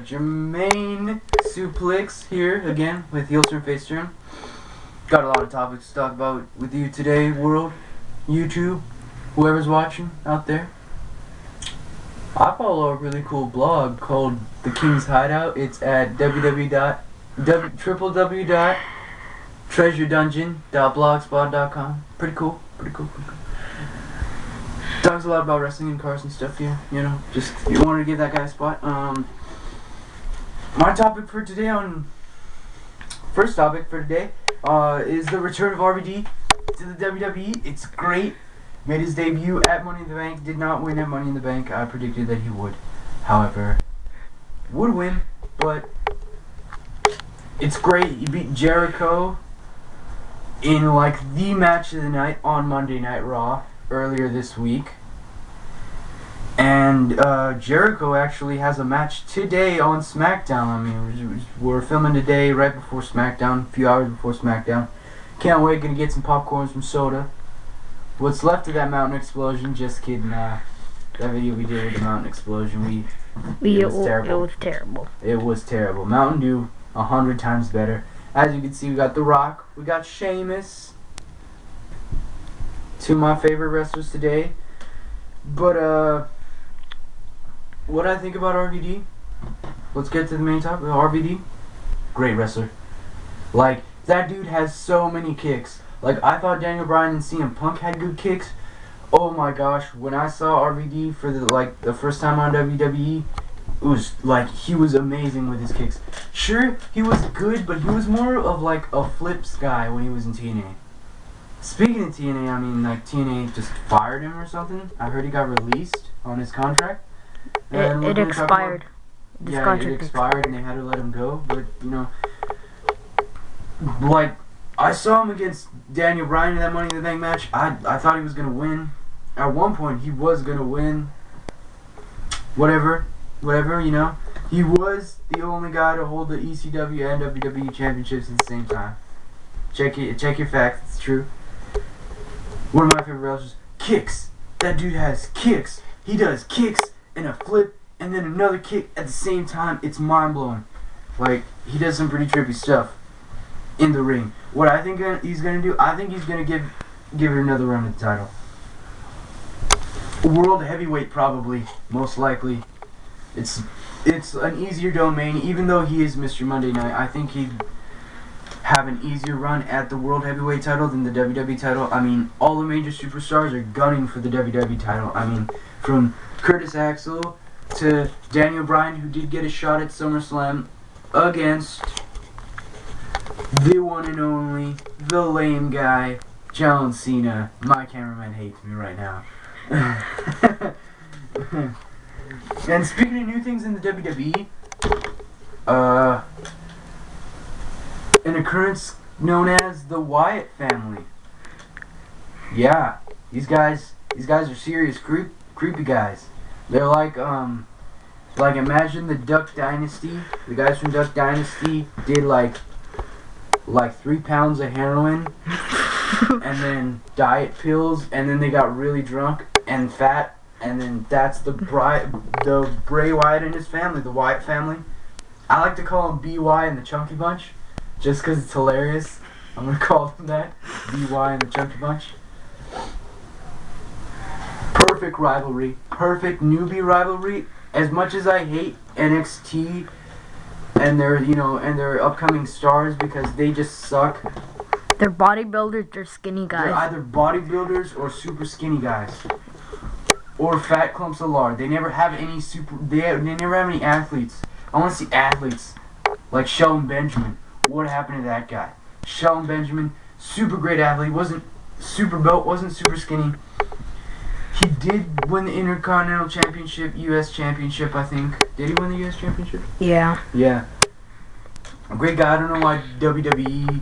Jermaine Suplex here again with HeelTurnFaceTurn. Got a lot of topics to talk about with you today, world, YouTube, whoever's watching out there. I follow a really cool blog called The King's Hideout. It's at www.treasuredungeon.blogspot.com. Pretty cool. Talks a lot about wrestling and cars and stuff here, you know, just you wanted to give that guy a spot. My topic for today first topic for today is the return of RVD to the WWE. It's great. Made his debut at Money in the Bank. Did not win at Money in the Bank. I predicted that he would. However, would win, but it's great. He beat Jericho in like the match of the night on Monday Night Raw earlier this week. And Jericho actually has a match today on SmackDown. I mean, we're filming today right before SmackDown, a few hours before SmackDown. Can't wait, gonna get some popcorn, some soda. What's left of that mountain explosion, just kidding. That video we did with the mountain explosion, it was terrible. It was terrible. Mountain Dew, 100 times better. As you can see, we got The Rock, we got Sheamus. Two of my favorite wrestlers today. But, what I think about RVD, let's get to the main topic. RVD, great wrestler. Like, that dude has so many kicks. Like, I thought Daniel Bryan and CM Punk had good kicks. Oh my gosh, when I saw RVD for the first time on WWE, it was like, he was amazing with his kicks. Sure, he was good, but he was more of like a flips guy when he was in TNA. Speaking of TNA, I mean, like, TNA just fired him or something. I heard he got released on his contract. It expired. It expired and they had to let him go. But, you know, like, I saw him against Daniel Bryan in that Money in the Bank match. I thought he was going to win. At one point, he was going to win. Whatever, you know. He was the only guy to hold the ECW and WWE championships at the same time. Check your facts, it's true. One of my favorite wrestlers, kicks. That dude has kicks. He does kicks and a flip and then another kick at the same time. It's mind-blowing. Like, he does some pretty trippy stuff in the ring. What I think he's going to do, I think he's going to give it another run at the title. World Heavyweight, probably, most likely. It's an easier domain, even though he is Mr. Monday Night. I think he'd have an easier run at the World Heavyweight title than the WWE title. I mean, all the major superstars are gunning for the WWE title. I mean, from Curtis Axel to Daniel Bryan, who did get a shot at SummerSlam against the one and only, the lame guy, John Cena. My cameraman hates me right now. And speaking of new things in the WWE, an occurrence known as the Wyatt family. Yeah, these guys are serious creepy guys. They're like imagine the Duck Dynasty. The guys from Duck Dynasty did like 3 pounds of heroin and then diet pills, and then they got really drunk and fat, and then that's the Bray Wyatt and his family, the Wyatt family. I like to call them BY and the Chunky Bunch, just because it's hilarious. I'm going to call them that, BY and the Chunky Bunch. Perfect rivalry, perfect newbie rivalry. As much as I hate NXT and their upcoming stars because they just suck. They're bodybuilders, they're skinny guys. They're either bodybuilders or super skinny guys. Or fat clumps of lard. They never have any they never have any athletes. I want to see athletes like Shelton Benjamin. What happened to that guy? Shelton Benjamin, super great athlete, wasn't super built, wasn't super skinny. He did win the Intercontinental Championship, U.S. Championship, I think. Did he win the U.S. Championship? Yeah. Yeah. A great guy. I don't know why WWE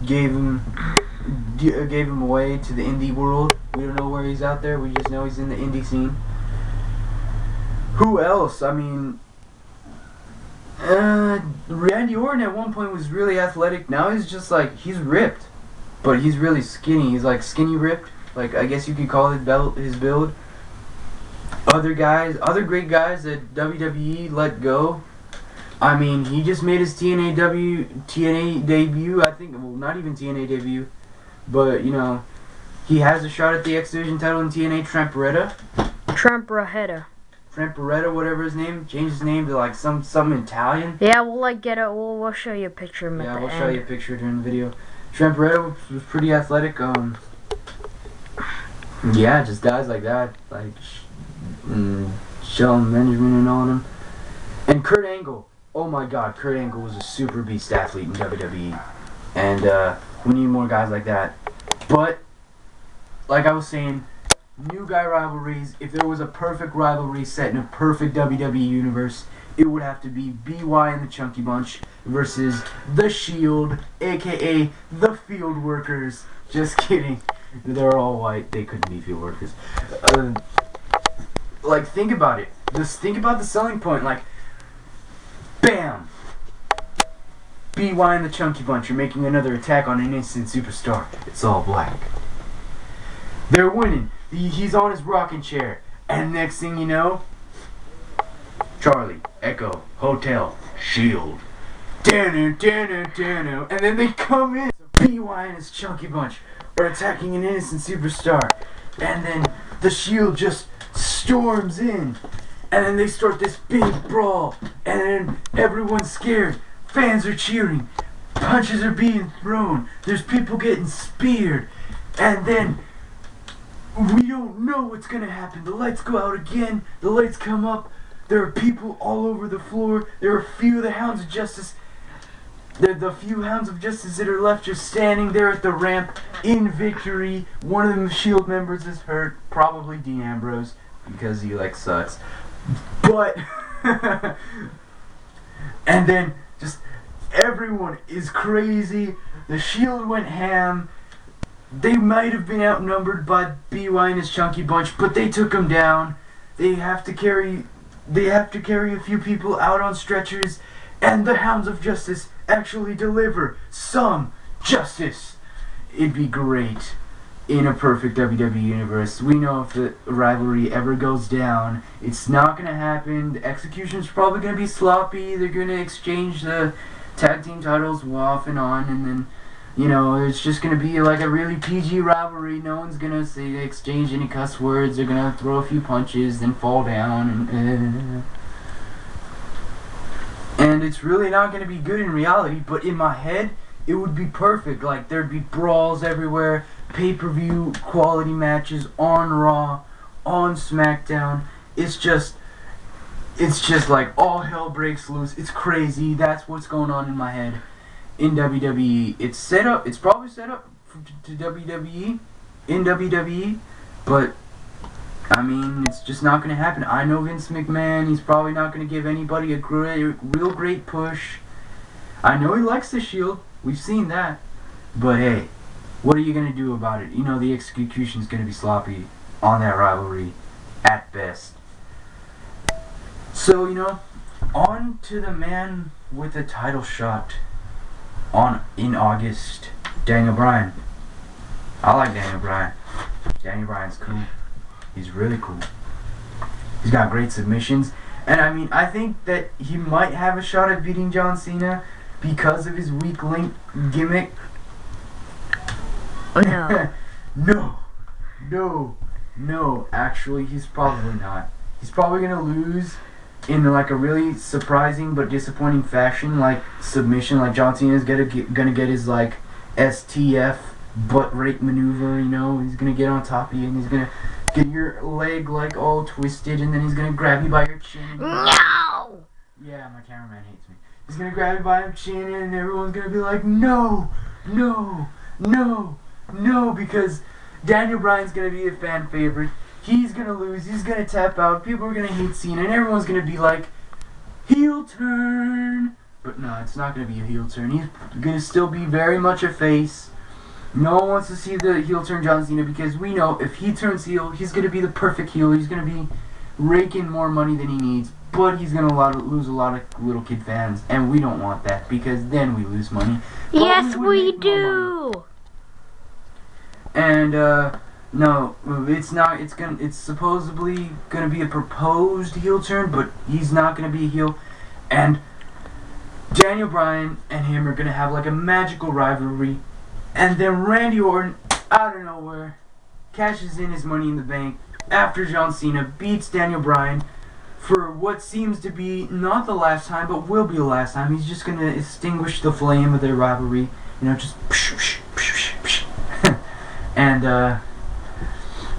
gave him away to the indie world. We don't know where he's out there. We just know he's in the indie scene. Who else? I mean, Randy Orton at one point was really athletic. Now he's just like, he's ripped, but he's really skinny. He's like skinny ripped. Like, I guess you could call it his build. Other great guys that WWE let go. I mean, he just made his TNA debut. I think, well, not even TNA debut, but you know, he has a shot at the X Division title in TNA. Tramparetta, whatever his name. Changed his name to like some Italian. Yeah, we'll like get it. We'll show you a picture of him at the end. Yeah, we'll show you a picture during the video. Tramparetta was pretty athletic. Yeah, just guys like that, like Shelton Benjamin and all of them. And Kurt Angle. Oh my God, Kurt Angle was a super beast athlete in WWE, and we need more guys like that. But like I was saying, new guy rivalries. If there was a perfect rivalry set in a perfect WWE universe, it would have to be BY and the Chunky Bunch versus the Shield, aka the Field Workers. Just kidding. They're all white. They couldn't be Field Workers. Like, think about it. Just think about the selling point. Like, bam! BY and the Chunky Bunch are making another attack on an innocent superstar. It's all black. They're winning. He's on his rocking chair. And next thing you know, Charlie, Echo, Hotel, Shield. And then they come in. BY and his Chunky Bunch are attacking an innocent superstar. And then the Shield just storms in. And then they start this big brawl. And then everyone's scared. Fans are cheering. Punches are being thrown. There's people getting speared. And then we don't know what's gonna happen. The lights go out again. The lights come up. There are people all over the floor. There are a few of the Hounds of Justice. The few Hounds of Justice that are left just standing there at the ramp in victory. One of the Shield members is hurt. Probably Dean Ambrose, because he like sucks. But and then just everyone is crazy. The Shield went ham. They might have been outnumbered by BY and his Chunky Bunch, but they took him down. They have to carry a few people out on stretchers, and the Hounds of Justice actually deliver some justice. It'd be great in a perfect WWE universe. We know if the rivalry ever goes down, it's not gonna happen. The execution's probably gonna be sloppy. They're gonna exchange the tag team titles off and on, and then, you know, it's just gonna be like a really PG rivalry. No one's gonna say exchange any cuss words. They're gonna throw a few punches, then fall down, and it's really not gonna be good in reality. But in my head, it would be perfect. Like, there'd be brawls everywhere, pay-per-view quality matches on Raw, on SmackDown. It's just like all hell breaks loose. It's crazy. That's what's going on in my head. In WWE, it's probably set up to WWE, in WWE, but I mean, it's just not going to happen. I know Vince McMahon, he's probably not going to give anybody a real great push. I know he likes the Shield, we've seen that, but hey, what are you going to do about it? You know, the execution's going to be sloppy on that rivalry, at best. So, you know, on to the man with the title shot in August, Daniel Bryan. I like Daniel Bryan. Daniel Bryan's cool. He's really cool. He's got great submissions. And I mean, I think that he might have a shot at beating John Cena because of his weak link gimmick. No. No. Actually, he's probably not. He's probably going to lose in like a really surprising but disappointing fashion, like submission. Like John Cena's gonna get his like STF butt rape maneuver, you know. He's gonna get on top of you and he's gonna get your leg like all twisted, and then he's gonna grab you by your chin. No! Yeah, my cameraman hates me. He's gonna grab you by your chin and everyone's gonna be like, no, because Daniel Bryan's gonna be a fan favorite. He's gonna lose, he's gonna tap out, people are gonna hate Cena, and everyone's gonna be like, heel turn! But no, it's not gonna be a heel turn. He's gonna still be very much a face. No one wants to see the heel turn John Cena, because we know if he turns heel, he's gonna be the perfect heel. He's gonna be raking more money than he needs, but he's gonna lose a lot of little kid fans, and we don't want that, because then we lose money. But yes, we do! And, no, it's not. It's supposedly gonna be a proposed heel turn, but he's not gonna be a heel. And Daniel Bryan and him are gonna have like a magical rivalry, and then Randy Orton, out of nowhere, cashes in his Money in the Bank after John Cena beats Daniel Bryan for what seems to be not the last time, but will be the last time. He's just gonna extinguish the flame of their rivalry, you know, just and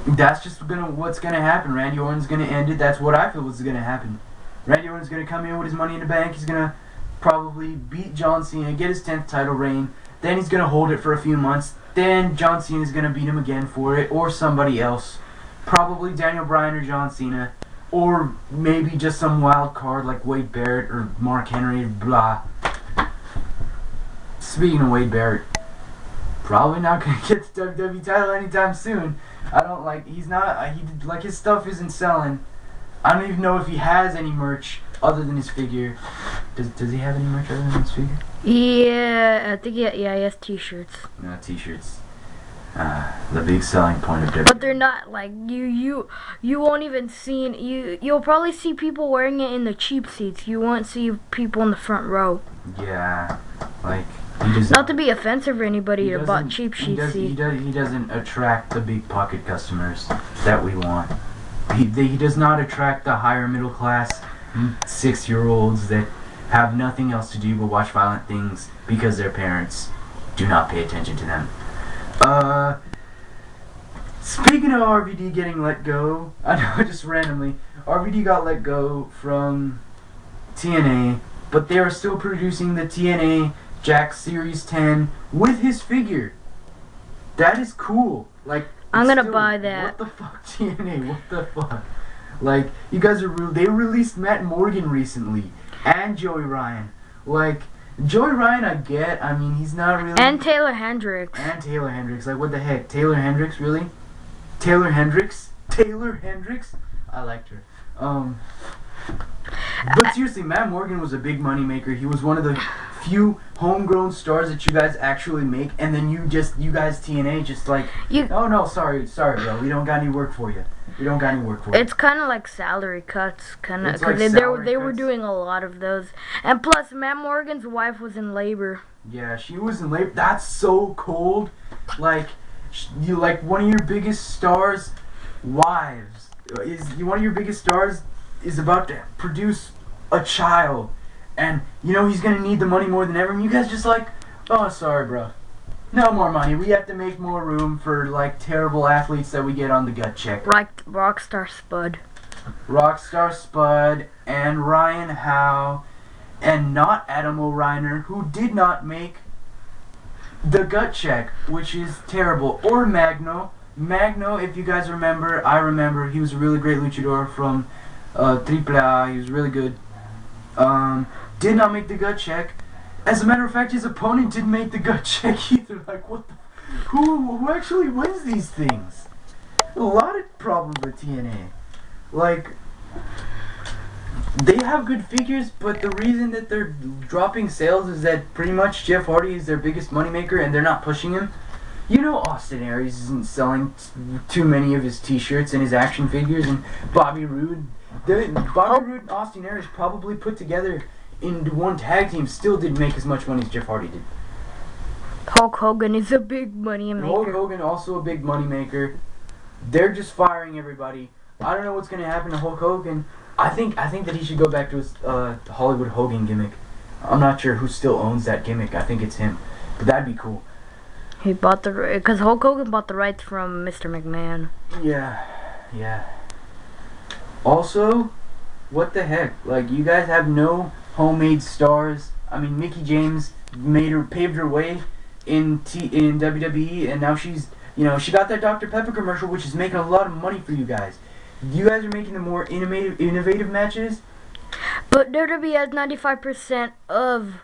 that's just what's gonna happen. Randy Orton's gonna end it. That's what I feel was gonna happen. Randy Orton's gonna come in with his Money in the Bank. He's gonna probably beat John Cena, get his 10th title reign. Then he's gonna hold it for a few months. Then John Cena's gonna beat him again for it, or somebody else. Probably Daniel Bryan or John Cena, or maybe just some wild card like Wade Barrett or Mark Henry. Blah. Speaking of Wade Barrett, probably not gonna get the WWE title anytime soon. I don't like. He's not. Like his stuff isn't selling. I don't even know if he has any merch other than his figure. Does he have any merch other than his figure? Yeah, I think he has t-shirts. No, t-shirts. The big selling point of WWE. But they're not like you won't even see you'll probably see people wearing it in the cheap seats. You won't see people in the front row. Yeah, like he does not to be offensive or anybody that bought cheap seats. He doesn't attract the big pocket customers that we want. He does not attract the higher middle class 6-year-olds that have nothing else to do but watch violent things because their parents do not pay attention to them. Speaking of RVD getting let go, I know just randomly, RVD got let go from TNA, but they are still producing the TNA Jack Series 10 with his figure. That is cool. Like, I'm gonna buy that. What the fuck, TNA? What the fuck? Like, you guys are they released Matt Morgan recently and Joey Ryan. Like, Joey Ryan, I get. I mean, he's not really. And Taylor Hendricks. Like, what the heck? Taylor Hendricks, really? Taylor Hendricks? I liked her. But seriously, Matt Morgan was a big money maker. He was one of the few homegrown stars that you guys actually make, and then you guys TNA just like, oh no, sorry, bro, we don't got any work for you. It's kind of like salary cuts, kind of, because they were doing a lot of those, and plus Matt Morgan's wife was in labor. Yeah, she was in labor. That's so cold. Like, one of your biggest stars' wives is about to produce a child, and you know he's gonna need the money more than ever. And you guys just like, oh, sorry, bro. No more money. We have to make more room for like terrible athletes that we get on the gut check. Rockstar Spud and Ryan Howe and not Adam O'Reiner, who did not make the gut check, which is terrible. Or Magno, if you guys remember, I remember, he was a really great luchador from AAA. He was really good. Did not make the gut check. As a matter of fact, his opponent didn't make the gut check either. Like, what the... Who actually wins these things? A lot of problems with TNA. Like, they have good figures, but the reason that they're dropping sales is that pretty much Jeff Hardy is their biggest moneymaker and they're not pushing him. You know Austin Aries isn't selling too many of his t-shirts and his action figures, and Bobby Roode. Bobby Roode and Austin Aries probably put together into one tag team still didn't make as much money as Jeff Hardy did. Hulk Hogan is a big money maker. Hulk Hogan also a big money maker. They're just firing everybody. I don't know what's gonna happen to Hulk Hogan. I think that he should go back to his Hollywood Hogan gimmick. I'm not sure who still owns that gimmick. I think it's him, but that'd be cool. He bought because Hulk Hogan bought the rights from Mr. McMahon. Yeah. Also, what the heck? Like, you guys have no homemade stars. I mean, Mickie James paved her way in WWE, and now she's, she got that Dr. Pepper commercial, which is making a lot of money for you guys. You guys are making the more innovative matches. But WWE has 95% of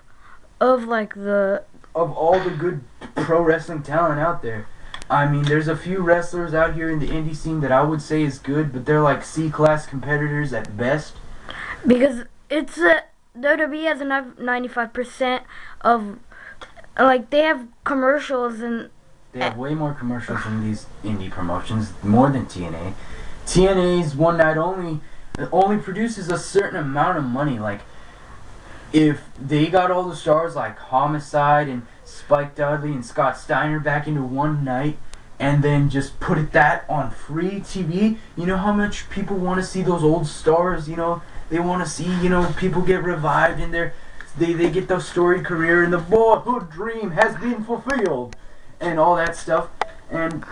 all the good pro wrestling talent out there. I mean, there's a few wrestlers out here in the indie scene that I would say is good, but they're like C-class competitors at best. Because it's WWE has 95% of, like, they have commercials and... They have way more commercials than these indie promotions, more than TNA. TNA's one night only produces a certain amount of money. Like, if they got all the stars like Homicide and Spike Dudley and Scott Steiner back into one night, and then just put that on free TV, you know how much people want to see those old stars, you know? They want to see, you know, people get revived in their... They get their storied career and the boyhood dream has been fulfilled and all that stuff. And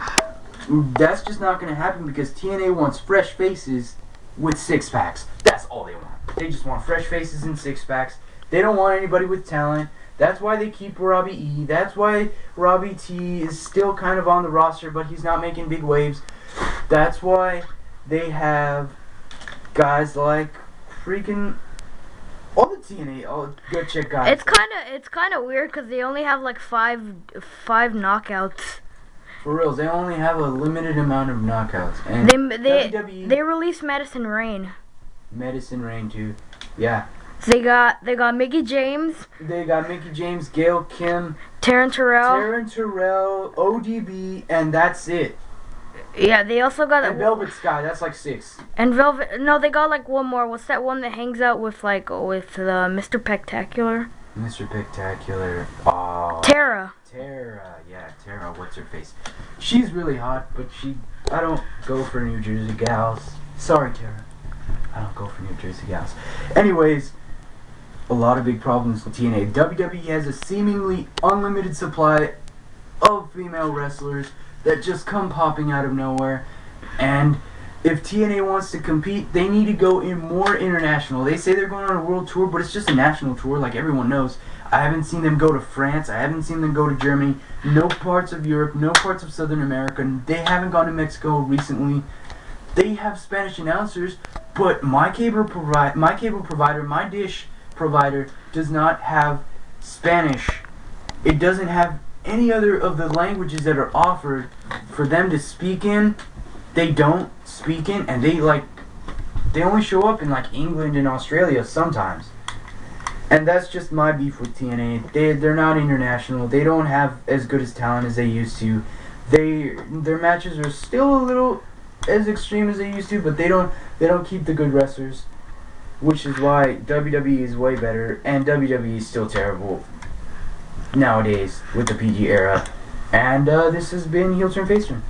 that's just not going to happen because TNA wants fresh faces with six-packs. That's all they want. They just want fresh faces and six-packs. They don't want anybody with talent. That's why they keep Robbie E. That's why Robbie T is still kind of on the roster, but he's not making big waves. That's why they have guys like freaking... all the TNA, good chick guys. It's kind of weird because they only have like five knockouts. For reals, they only have a limited amount of knockouts. And they released Medicine Rain. Medicine Rain too, yeah. So they got Mickey James. They got Mickey James, Gail Kim, Taryn Terrell, ODB, and that's it. Yeah, they also got... And Velvet Sky, that's like 6. And Velvet... No, they got like one more. What's that one that hangs out with Mr. Spectacular? Mr. Spectacular. Oh. Tara, yeah, Tara, what's her face? She's really hot, but I don't go for New Jersey gals. Sorry, Tara. I don't go for New Jersey gals. Anyways, a lot of big problems with TNA. WWE has a seemingly unlimited supply of female wrestlers that just come popping out of nowhere, and if TNA wants to compete, they need to go in more international. They say they're going on a world tour, but it's just a national tour like everyone knows. I haven't seen them go to France, I haven't seen them go to Germany, no parts of Europe, no parts of Southern America. They haven't gone to Mexico recently. They have Spanish announcers, but my dish provider does not have Spanish. It doesn't have any other of the languages that are offered for them to speak in. They don't speak in, and they only show up in like England and Australia sometimes. And that's just my beef with TNA. They're not international. They don't have as good as talent as they used to. Their matches are still a little as extreme as they used to, but they don't keep the good wrestlers, which is why WWE is way better and WWE is still terrible nowadays with the PG era. And this has been HeelTurnFaceTurn.